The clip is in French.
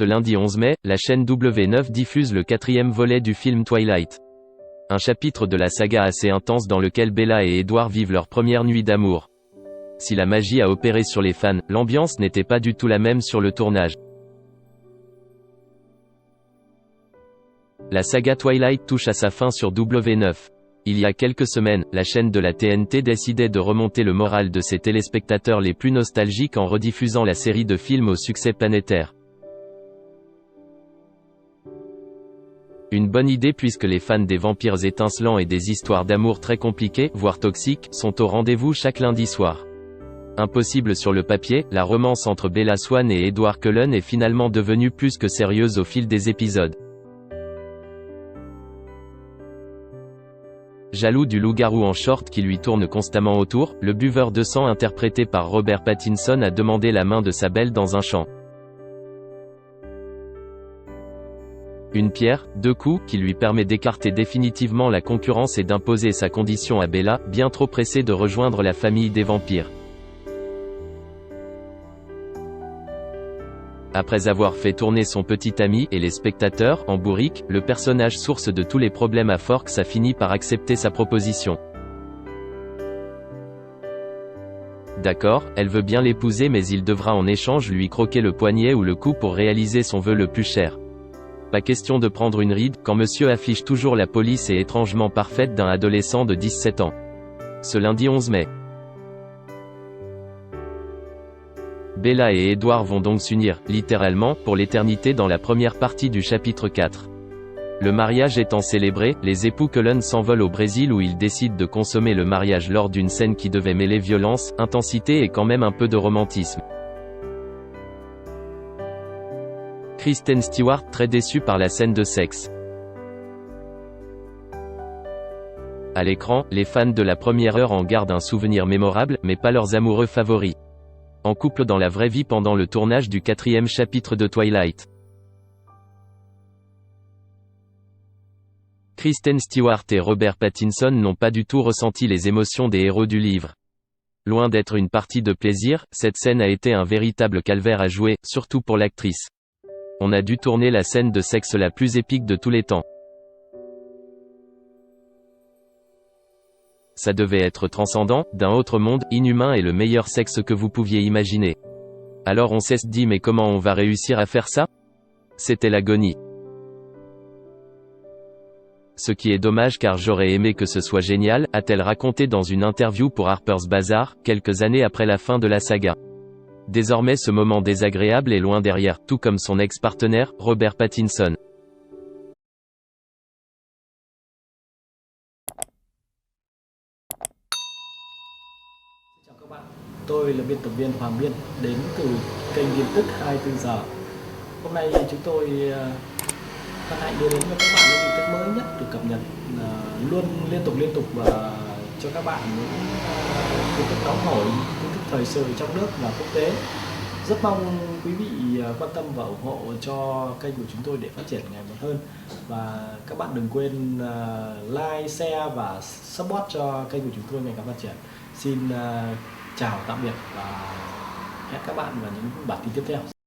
Ce lundi 11 mai, la chaîne W9 diffuse le 4e volet du film Twilight. Un chapitre de la saga assez intense dans lequel Bella et Edward vivent leur première nuit d'amour. Si la magie a opéré sur les fans, l'ambiance n'était pas du tout la même sur le tournage. La saga Twilight touche à sa fin sur W9. Il y a quelques semaines, la chaîne de la TNT décidait de remonter le moral de ses téléspectateurs les plus nostalgiques en rediffusant la série de films au succès planétaire. Une bonne idée puisque les fans des vampires étincelants et des histoires d'amour très compliquées, voire toxiques, sont au rendez-vous chaque lundi soir. Impossible sur le papier, la romance entre Bella Swan et Edward Cullen est finalement devenue plus que sérieuse au fil des épisodes. Jaloux du loup-garou en short qui lui tourne constamment autour, le buveur de sang interprété par Robert Pattinson a demandé la main de sa belle dans un champ. Une pierre, deux coups, qui lui permet d'écarter définitivement la concurrence et d'imposer sa condition à Bella, bien trop pressée de rejoindre la famille des vampires. Après avoir fait tourner son petit ami et les spectateurs en bourrique, le personnage source de tous les problèmes à Forks a fini par accepter sa proposition. D'accord, elle veut bien l'épouser mais il devra en échange lui croquer le poignet ou le cou pour réaliser son vœu le plus cher. Pas question de prendre une ride, quand monsieur affiche toujours la police et étrangement parfaite d'un adolescent de 17 ans. Ce lundi 11 mai. Bella et Edward vont donc s'unir, littéralement, pour l'éternité dans la première partie du chapitre 4. Le mariage étant célébré, les époux Cullen s'envolent au Brésil où ils décident de consommer le mariage lors d'une scène qui devait mêler violence, intensité et quand même un peu de romantisme. Kristen Stewart très déçue par la scène de sexe. À l'écran, les fans de la première heure en gardent un souvenir mémorable, mais pas leurs amoureux favoris. En couple dans la vraie vie pendant le tournage du 4e chapitre de Twilight. Kristen Stewart et Robert Pattinson n'ont pas du tout ressenti les émotions des héros du livre. Loin d'être une partie de plaisir, cette scène a été un véritable calvaire à jouer, surtout pour l'actrice. On a dû tourner la scène de sexe la plus épique de tous les temps. Ça devait être transcendant, d'un autre monde, inhumain et le meilleur sexe que vous pouviez imaginer. Alors on s'est dit mais comment on va réussir à faire ça? C'était l'agonie. Ce qui est dommage car j'aurais aimé que ce soit génial, a-t-elle raconté dans une interview pour Harper's Bazaar, quelques années après la fin de la saga. Désormais ce moment désagréable est loin derrière, tout comme son ex-partenaire, Robert Pattinson. Chào các bạn, tôi là biên tập viên Hoàng Biên, đến từ kênh tin tức 24 giờ. Hôm nay chúng tôi hân hạnh đưa đến cho các bạn những tin tức mới nhất được cập nhật luôn liên tục và cho các bạn những tin tức nóng hổi, tin tức thời sự trong nước và quốc tế. Rất mong quý vị quan tâm và ủng hộ cho kênh của chúng tôi để phát triển ngày một hơn. Và các bạn đừng quên like, share và support cho kênh của chúng tôi ngày càng phát triển. Xin chào tạm biệt và hẹn các bạn vào những bản tin tiếp theo.